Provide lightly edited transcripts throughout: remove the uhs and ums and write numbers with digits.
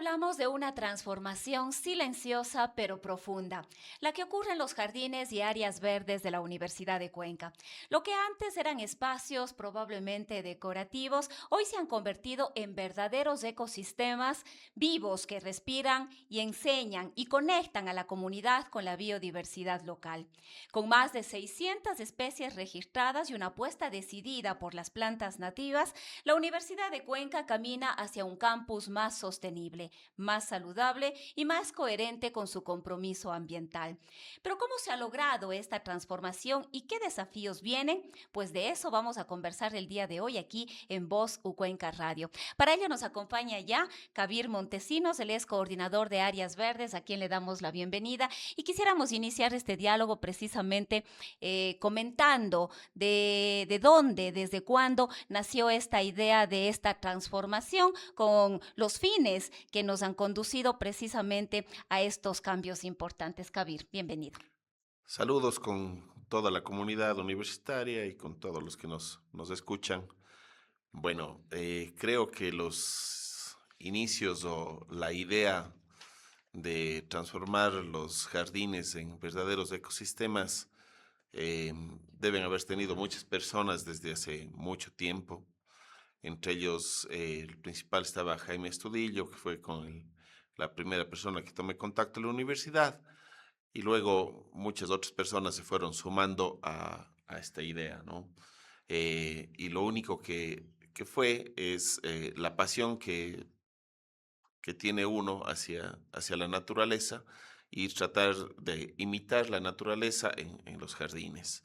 hablamos de una transformación silenciosa pero profunda, la que ocurre en los jardines y áreas verdes de la Universidad de Cuenca. Lo que antes eran espacios probablemente decorativos, hoy se han convertido en verdaderos ecosistemas vivos que respiran y enseñan y conectan a la comunidad con la biodiversidad local. Con más de 600 especies registradas y una apuesta decidida por las plantas nativas, la Universidad de Cuenca camina hacia un campus más sostenible, más saludable y más coherente con su compromiso ambiental. Pero ¿cómo se ha logrado esta transformación y qué desafíos vienen? Pues de eso vamos a conversar el día de hoy aquí en Voz Cuenca Radio. Para ello nos acompaña ya Kabir Montesinos, él es coordinador de Áreas Verdes, a quien le damos la bienvenida y quisiéramos iniciar este diálogo precisamente comentando de dónde, desde cuándo nació esta idea de esta transformación con los fines que nos han conducido precisamente a estos cambios importantes. Kabir, bienvenido. Saludos con toda la comunidad universitaria y con todos los que nos escuchan. Bueno, creo que los inicios o la idea de transformar los jardines en verdaderos ecosistemas deben haber tenido muchas personas desde hace mucho tiempo. Entre ellos, el principal estaba Jaime Estudillo, que fue con la primera persona que tomé contacto en la universidad, y luego muchas otras personas se fueron sumando a esta idea, ¿no? Y lo único que fue es la pasión que tiene uno hacia la naturaleza y tratar de imitar la naturaleza en los jardines,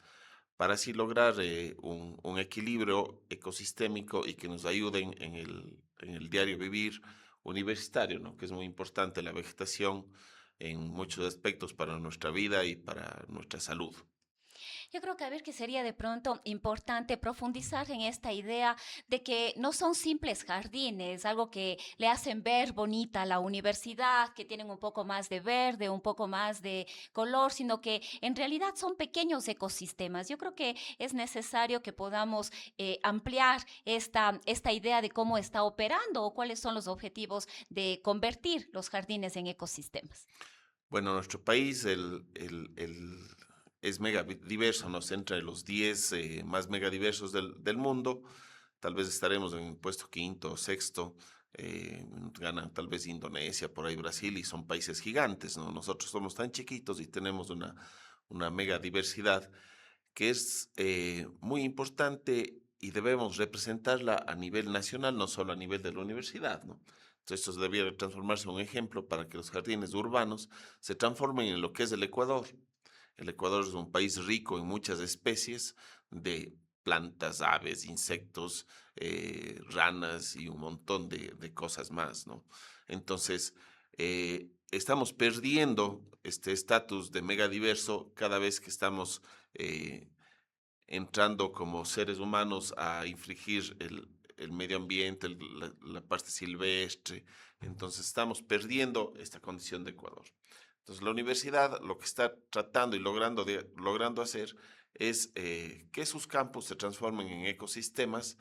para así lograr un equilibrio ecosistémico y que nos ayuden en el diario vivir universitario, ¿no? Que es muy importante la vegetación en muchos aspectos para nuestra vida y para nuestra salud. Yo creo que a ver que sería de pronto importante profundizar en esta idea de que no son simples jardines, algo que le hacen ver bonita a la universidad, que tienen un poco más de verde, un poco más de color, sino que en realidad son pequeños ecosistemas. Yo creo que es necesario que podamos ampliar esta idea de cómo está operando o cuáles son los objetivos de convertir los jardines en ecosistemas. Bueno, nuestro país es mega diverso, nos entre los 10 más megadiversos del mundo. Tal vez estaremos en el puesto quinto o sexto. Ganan tal vez Indonesia, por ahí Brasil, y son países gigantes, ¿no? Nosotros somos tan chiquitos y tenemos una mega diversidad que es muy importante y debemos representarla a nivel nacional, no solo a nivel de la universidad, ¿no? Entonces, esto debiera transformarse en un ejemplo para que los jardines urbanos se transformen en lo que es el Ecuador. El Ecuador es un país rico en muchas especies de plantas, aves, insectos, ranas y un montón de cosas más, ¿no? Entonces, estamos perdiendo este estatus de megadiverso cada vez que estamos eh, entrando como seres humanos a infringir el medio ambiente, la parte silvestre. Entonces estamos perdiendo esta condición de Ecuador. Entonces la universidad lo que está tratando y logrando hacer es que sus campus se transformen en ecosistemas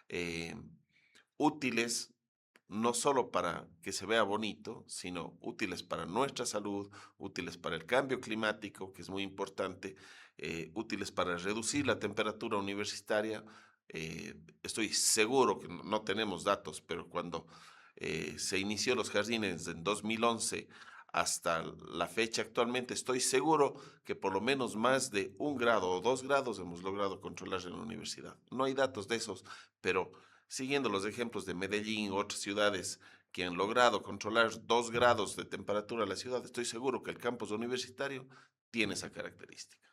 eh, útiles no solo para que se vea bonito, sino útiles para nuestra salud, útiles para el cambio climático, que es muy importante, útiles para reducir la temperatura universitaria. Estoy seguro que no tenemos datos, pero cuando se inició los jardines en 2011 hasta la fecha actualmente, estoy seguro que por lo menos más de 1 grado o 2 grados hemos logrado controlar en la universidad. No hay datos de esos, pero siguiendo los ejemplos de Medellín u otras ciudades que han logrado controlar 2 grados de temperatura en la ciudad, estoy seguro que el campus universitario tiene esa característica.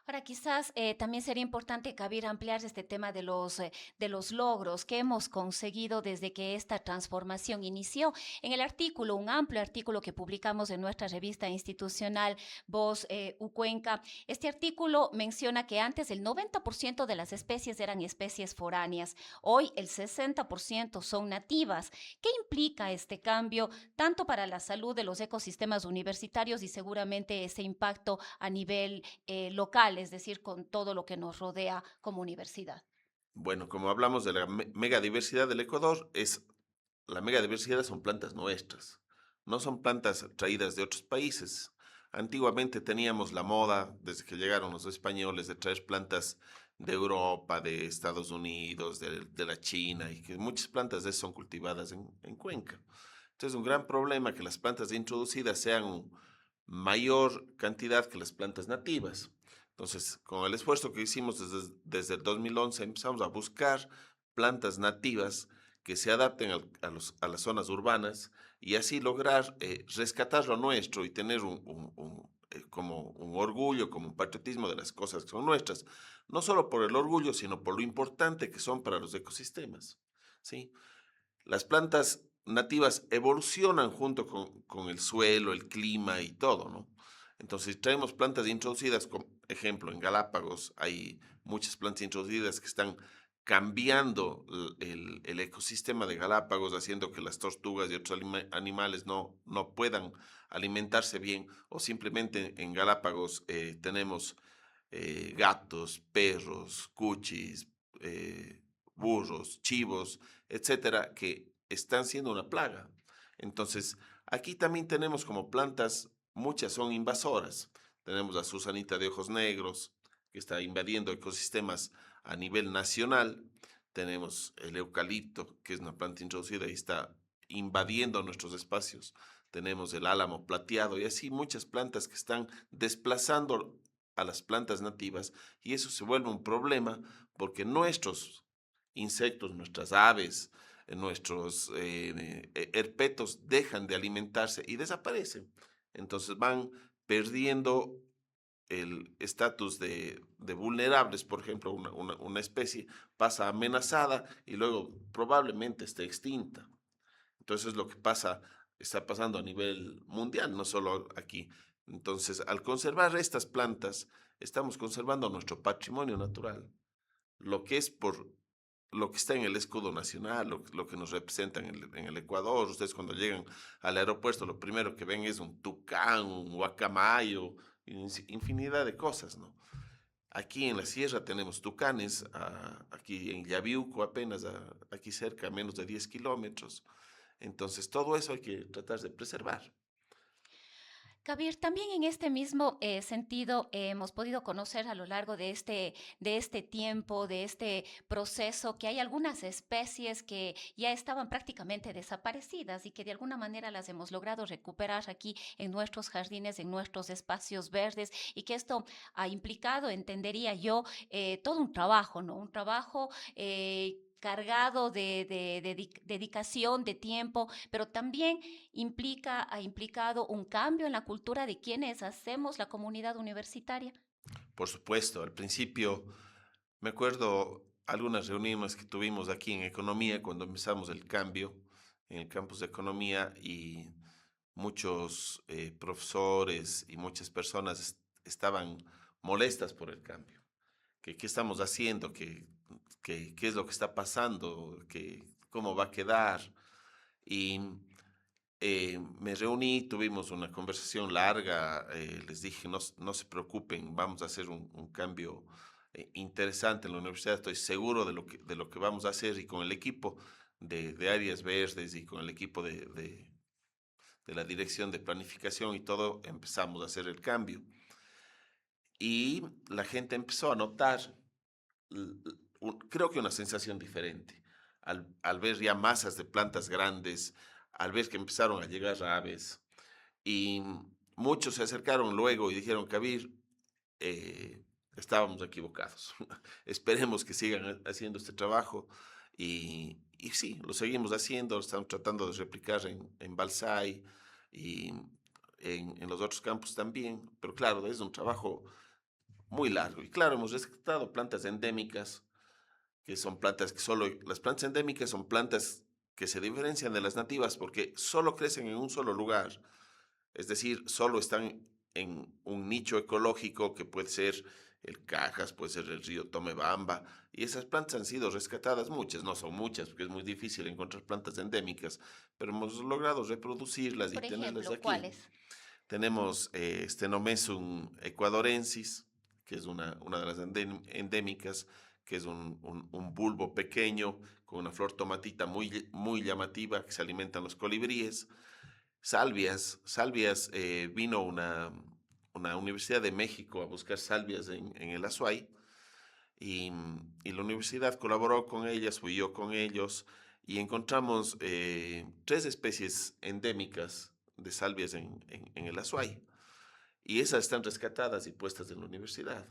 Ahora, quizás también sería importante, Kabir, ampliar este tema de los logros que hemos conseguido desde que esta transformación inició. En el artículo, un amplio artículo que publicamos en nuestra revista institucional Voz Ucuenca, este artículo menciona que antes el 90% de las especies eran especies foráneas, hoy el 60% son nativas. ¿Qué implica este cambio tanto para la salud de los ecosistemas universitarios y seguramente ese impacto a nivel local, es decir, con todo lo que nos rodea como universidad? Bueno, como hablamos de la megadiversidad del Ecuador, es la megadiversidad son plantas nuestras, no son plantas traídas de otros países. Antiguamente teníamos la moda, desde que llegaron los españoles, de traer plantas de Europa, de Estados Unidos, de la China, y que muchas plantas de esas son cultivadas en Cuenca. Entonces, un gran problema que las plantas introducidas sean mayor cantidad que las plantas nativas. Entonces, con el esfuerzo que hicimos desde el 2011, empezamos a buscar plantas nativas que se adapten a las zonas urbanas y así lograr rescatar lo nuestro y tener como un orgullo, como un patriotismo de las cosas que son nuestras, no solo por el orgullo, sino por lo importante que son para los ecosistemas, ¿sí? Las plantas nativas evolucionan junto con el suelo, el clima y todo, ¿no? Entonces, si traemos plantas introducidas, como ejemplo, en Galápagos hay muchas plantas introducidas que están cambiando el ecosistema de Galápagos, haciendo que las tortugas y otros animales no puedan alimentarse bien, o simplemente en Galápagos tenemos gatos, perros, cuchis, burros, chivos, etcétera, que están siendo una plaga. Entonces, aquí también tenemos como plantas, muchas son invasoras. Tenemos la Susanita de ojos negros, que está invadiendo ecosistemas a nivel nacional. Tenemos el eucalipto, que es una planta introducida y está invadiendo nuestros espacios. Tenemos el álamo plateado y así muchas plantas que están desplazando a las plantas nativas, y eso se vuelve un problema porque nuestros insectos, nuestras aves, nuestros herpetos dejan de alimentarse y desaparecen. Entonces van perdiendo el estatus de vulnerables. Por ejemplo, una especie pasa amenazada y luego probablemente esté extinta. Entonces lo que pasa, está pasando a nivel mundial, no solo aquí. Entonces, al conservar estas plantas, estamos conservando nuestro patrimonio natural, lo que es por lo que está en el escudo nacional, lo que nos representa en el Ecuador. Ustedes cuando llegan al aeropuerto, lo primero que ven es un tucán, un guacamayo, infinidad de cosas, ¿no? Aquí en la sierra tenemos tucanes, aquí en Yabiuco apenas, aquí cerca, a menos de 10 kilómetros. Entonces, todo eso hay que tratar de preservar. Kabir, también en este mismo sentido hemos podido conocer a lo largo de este tiempo, de este proceso, que hay algunas especies que ya estaban prácticamente desaparecidas y que de alguna manera las hemos logrado recuperar aquí en nuestros jardines, en nuestros espacios verdes, y que esto ha implicado, entendería yo, todo un trabajo, ¿no? Un trabajo cargado de dedicación, de tiempo, pero también ha implicado un cambio en la cultura de quienes hacemos la comunidad universitaria. Por supuesto, al principio me acuerdo algunas reuniones que tuvimos aquí en Economía cuando empezamos el cambio en el campus de Economía, y muchos profesores y muchas personas estaban molestas por el cambio. Que qué estamos haciendo, qué es lo que está pasando, cómo va a quedar. Y me reuní, tuvimos una conversación larga, les dije, no se preocupen, vamos a hacer un cambio interesante en la universidad, estoy seguro de lo que vamos a hacer, y con el equipo de áreas verdes y con el equipo de la dirección de planificación y todo, empezamos a hacer el cambio. Y la gente empezó a notar, creo que una sensación diferente, al ver ya masas de plantas grandes, al ver que empezaron a llegar aves, y muchos se acercaron luego y dijeron, Kabir, eh, estábamos equivocados. Esperemos que sigan haciendo este trabajo. Y sí, lo seguimos haciendo, estamos tratando de replicar en Balsai y en los otros campos también, pero claro, es un trabajo muy largo. Y claro, hemos rescatado plantas endémicas, que son plantas que solo, las plantas endémicas son plantas que se diferencian de las nativas porque solo crecen en un solo lugar, es decir, solo están en un nicho ecológico que puede ser el Cajas, puede ser el río Tomebamba, y esas plantas han sido rescatadas, muchas, no son muchas, porque es muy difícil encontrar plantas endémicas, pero hemos logrado reproducirlas y Por tenerlas ejemplo, aquí. ¿cuáles? Tenemos Stenomesum ecuadorensis, que es una de las endémicas, que es un bulbo pequeño con una flor tomatita muy llamativa que se alimentan los colibríes. Salvias, vino una Universidad de México a buscar salvias en el Azuay y la universidad colaboró con ellas, fui yo con ellos y encontramos 3 especies endémicas de salvias en el Azuay y esas están rescatadas y puestas en la universidad.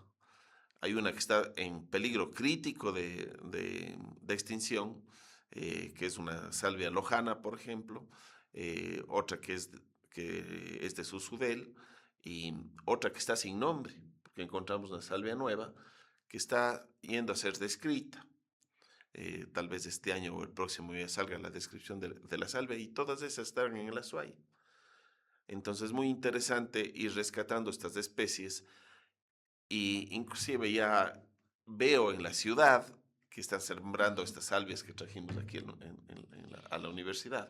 Hay una que está en peligro crítico de extinción, que es una salvia lojana, por ejemplo, otra que es de Susudel y otra que está sin nombre, porque encontramos una salvia nueva que está yendo a ser descrita. Tal vez este año o el próximo ya salga la descripción de la salvia y todas esas están en el Azuay. Entonces, muy interesante ir rescatando estas especies y inclusive ya veo en la ciudad que están sembrando estas salvias que trajimos aquí a la universidad.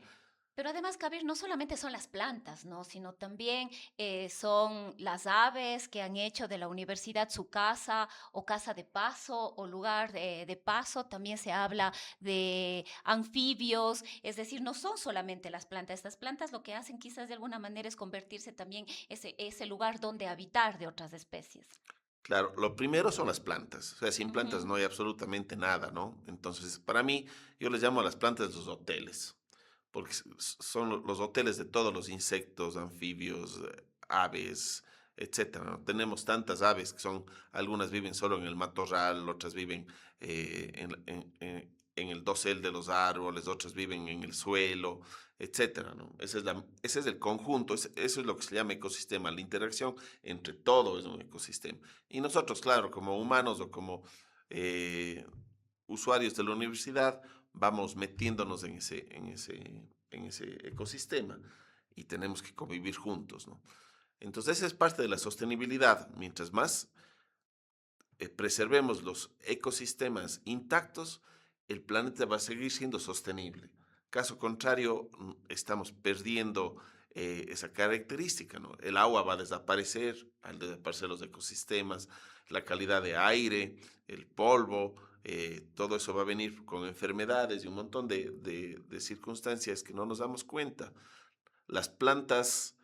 Pero además, Kabir, no solamente son las plantas, ¿no? Sino también son las aves que han hecho de la universidad su casa o casa de paso o lugar de paso. También se habla de anfibios, es decir, no son solamente las plantas. Estas plantas lo que hacen quizás de alguna manera es convertirse también ese lugar donde habitar de otras especies. Claro, lo primero son las plantas, o sea, sin plantas Ujú. no hay absolutamente nada, ¿no? Entonces, para mí, yo les llamo a las plantas los hoteles, porque son los hoteles de todos los insectos, anfibios, aves, etcétera, ¿no? Tenemos tantas aves que algunas viven solo en el matorral, otras viven en el dosel de los árboles, otras viven en el suelo, etcétera, ¿no? Ese es el conjunto, eso es lo que se llama ecosistema, la interacción entre todo es un ecosistema. Y nosotros, claro, como humanos o como eh, usuarios de la universidad, vamos metiéndonos en ese ecosistema y tenemos que convivir juntos, ¿no? Entonces, esa es parte de la sostenibilidad. Mientras más preservemos los ecosistemas intactos, el planeta va a seguir siendo sostenible. Caso contrario, estamos perdiendo esa característica, ¿no? El agua va a desaparecer al desaparecer los ecosistemas, la calidad de aire, el polvo, todo eso va a venir con enfermedades y un montón de circunstancias que no nos damos cuenta. Las plantas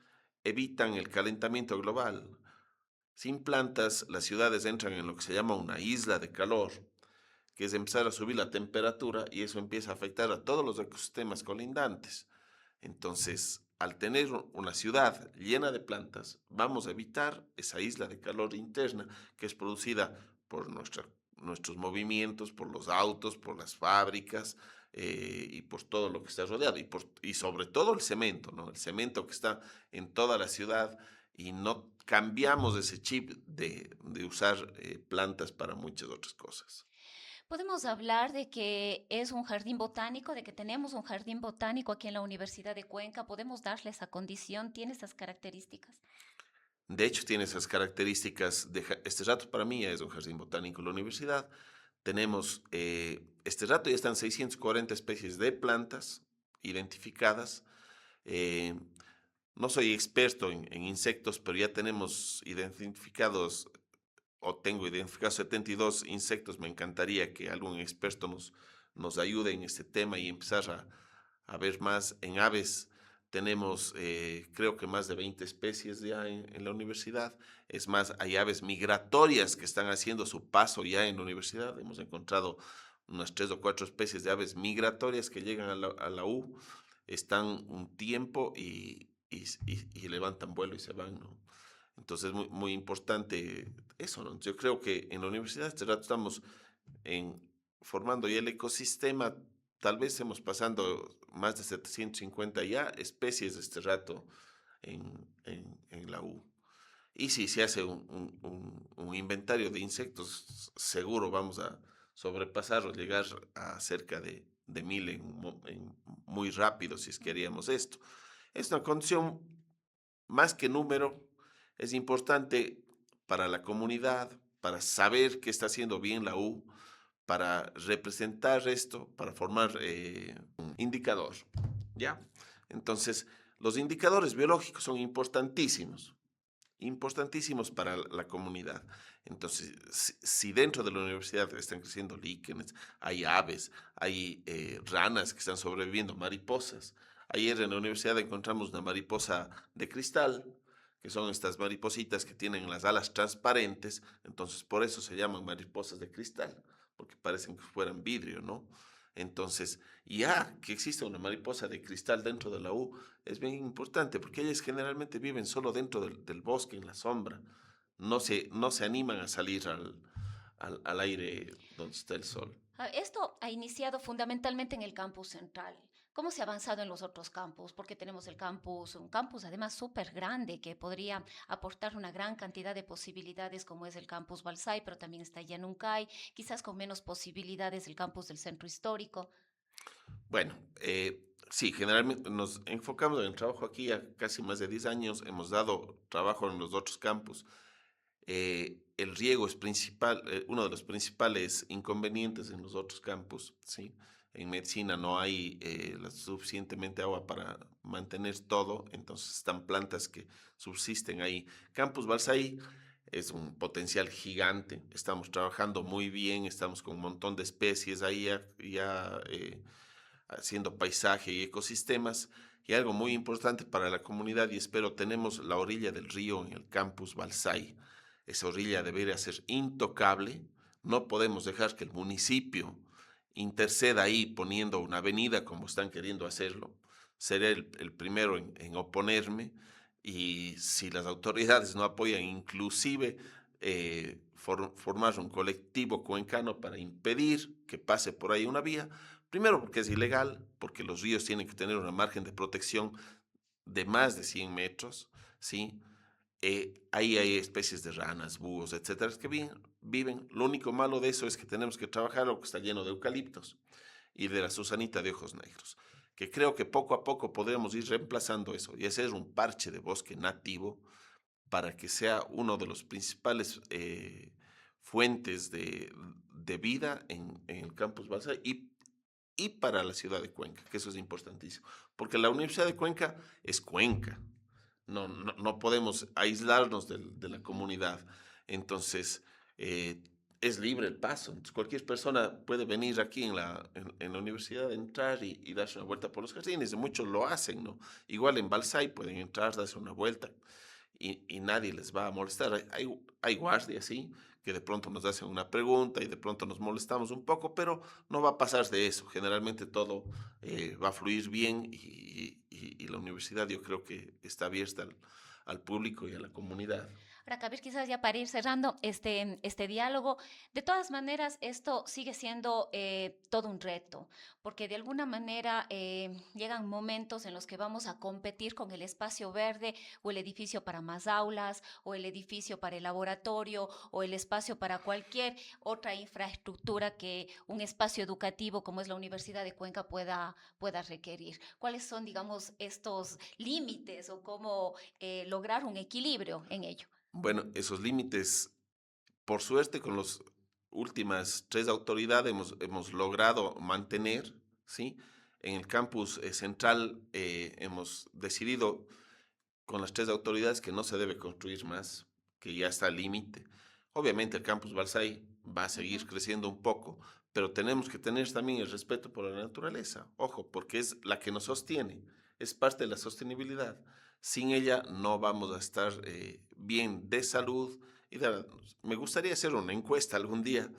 evitan el calentamiento global. Sin plantas, las ciudades entran en lo que se llama una isla de calor, que es empezar a subir la temperatura y eso empieza a afectar a todos los ecosistemas colindantes. Entonces, al tener una ciudad llena de plantas, vamos a evitar esa isla de calor interna que es producida por nuestros movimientos, por los autos, por las fábricas y por todo lo que está rodeado y sobre todo el cemento, ¿no? El cemento que está en toda la ciudad y no cambiamos ese chip de usar plantas para muchas otras cosas. Podemos hablar de que es un jardín botánico, de que tenemos un jardín botánico aquí en la Universidad de Cuenca. Podemos darle esa condición, tiene esas características. De hecho, tiene esas características. Este rato para mí ya es un jardín botánico en la universidad. Tenemos, este rato ya están 640 especies de plantas identificadas. Eh, no soy experto en insectos, pero ya tenemos identificados o tengo identificados 72 insectos. Me encantaría que algún experto nos ayude en este tema y empezar a ver más. En aves tenemos, creo que más de 20 especies ya en la universidad. Es más, hay aves migratorias que están haciendo su paso ya en la universidad. Hemos encontrado unas 3 o 4 especies de aves migratorias que llegan a la U, están un tiempo y levantan vuelo y se van, ¿no? Entonces, muy, muy importante eso, ¿no? Yo creo que en la universidad este rato estamos en, formando ya el ecosistema, tal vez hemos pasando más de 750 ya especies de este rato en la U. Y si se hace un inventario de insectos, seguro vamos a sobrepasar o llegar a cerca de 1000 muy rápido si es que haríamos esto. Es una condición más que número, es importante para la comunidad, para saber qué está haciendo bien la U, para representar esto, para formar un indicador, ¿ya? Entonces, los indicadores biológicos son importantísimos importantísimos para la comunidad. Entonces, si dentro de la universidad están creciendo líquenes, hay aves, hay ranas que están sobreviviendo, mariposas. Ayer en la universidad encontramos una mariposa de cristal, que son estas maripositas que tienen las alas transparentes, entonces por eso se llaman mariposas de cristal, porque parecen que fueran vidrio, ¿no? Entonces, ya que existe una mariposa de cristal dentro de la U, es bien importante, porque ellas generalmente viven solo dentro del bosque, en la sombra. No se animan a salir al aire donde está el sol. Esto ha iniciado fundamentalmente en el campus central. ¿Cómo se ha avanzado en los otros campus? Porque tenemos un campus además súper grande que podría aportar una gran cantidad de posibilidades como es el campus Balsay, pero también está Yanuncay, quizás con menos posibilidades el campus del centro histórico. Bueno, sí, generalmente nos enfocamos en el trabajo aquí ya casi más de 10 años. Hemos dado trabajo en los otros campus. El riego es principal, uno de los principales inconvenientes en los otros campus, ¿sí? En medicina no hay suficientemente agua para mantener todo, entonces están plantas que subsisten ahí. Campus Balsay es un potencial gigante, estamos trabajando muy bien, estamos con un montón de especies ahí ya haciendo paisaje y ecosistemas. Y algo muy importante para la comunidad, y espero, tenemos la orilla del río en el campus Balsay. Esa orilla debería ser intocable. No podemos dejar que el municipio interceda ahí poniendo una avenida como están queriendo hacerlo. Seré el primero en oponerme, y si las autoridades no apoyan, inclusive formar un colectivo cuencano para impedir que pase por ahí una vía. Primero porque es ilegal, porque los ríos tienen que tener una margen de protección de más de 100 metros, ¿sí? Ahí hay especies de ranas, búhos, etcétera, que viven. Lo único malo de eso es que tenemos que trabajar lo que está lleno de eucaliptos y de la susanita de ojos negros, que creo que poco a poco podremos ir reemplazando eso y hacer un parche de bosque nativo para que sea uno de los principales fuentes de vida en el campus Balsa y para la ciudad de Cuenca, que eso es importantísimo, porque la Universidad de Cuenca es Cuenca, no podemos aislarnos de la comunidad. Entonces, eh, es libre el paso. Entonces, cualquier persona puede venir aquí en la universidad, entrar y darse una vuelta por los jardines. Y muchos lo hacen, ¿no? Igual en Balsay pueden entrar, darse una vuelta y nadie les va a molestar. Hay guardias, sí, que de pronto nos hacen una pregunta y de pronto nos molestamos un poco, pero no va a pasar de eso. Generalmente todo va a fluir bien y la universidad yo creo que está abierta al público y a la comunidad. Ahora, Kabir, quizás ya para ir cerrando este diálogo, de todas maneras, esto sigue siendo todo un reto, porque de alguna manera llegan momentos en los que vamos a competir con el espacio verde o el edificio para más aulas o el edificio para el laboratorio o el espacio para cualquier otra infraestructura que un espacio educativo como es la Universidad de Cuenca pueda requerir. ¿Cuáles son, digamos, estos límites o cómo lograr un equilibrio en ello? Bueno, esos límites, por suerte, con las últimas tres autoridades hemos logrado mantener, ¿sí? En el campus central hemos decidido con las tres autoridades que no se debe construir más, que ya está al límite. Obviamente el campus Balsay va a seguir Ujú. creciendo un poco, pero tenemos que tener también el respeto por la naturaleza. Ojo, porque es la que nos sostiene, es parte de la sostenibilidad. Sin ella no vamos a estar bien de salud. Me gustaría hacer una encuesta algún día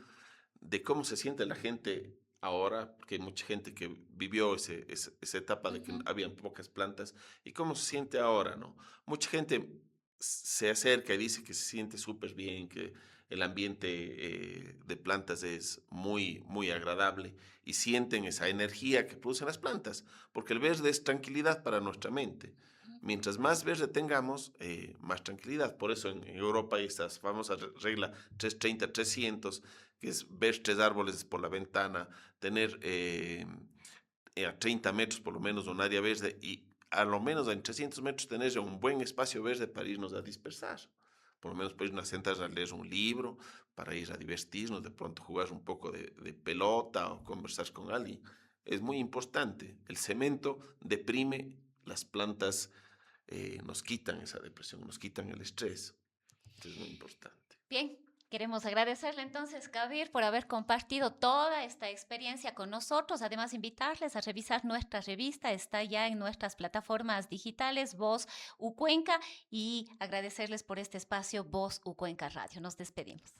de cómo se siente la gente ahora, porque hay mucha gente que vivió esa etapa de que Ujú. habían pocas plantas, y cómo se siente ahora, ¿no? Mucha gente se acerca y dice que se siente súper bien, que el ambiente de plantas es muy, muy agradable y sienten esa energía que producen las plantas, porque el verde es tranquilidad para nuestra mente. Mientras más verde tengamos, más tranquilidad. Por eso en Europa hay esta famosa regla 330-300, que es ver tres árboles por la ventana, tener a 30 metros por lo menos un área verde y a lo menos en 300 metros tener un buen espacio verde para irnos a dispersar. Por lo menos para irnos a sentar a leer un libro, para ir a divertirnos, de pronto jugar un poco de pelota o conversar con alguien. Es muy importante. El cemento deprime las plantas nos quitan esa depresión, nos quitan el estrés. Esto es muy importante. Bien, queremos agradecerle entonces, Kabir, por haber compartido toda esta experiencia con nosotros. Además, invitarles a revisar nuestra revista. Está ya en nuestras plataformas digitales, Voz Ucuenca, y agradecerles por este espacio, Voz Ucuenca Radio. Nos despedimos.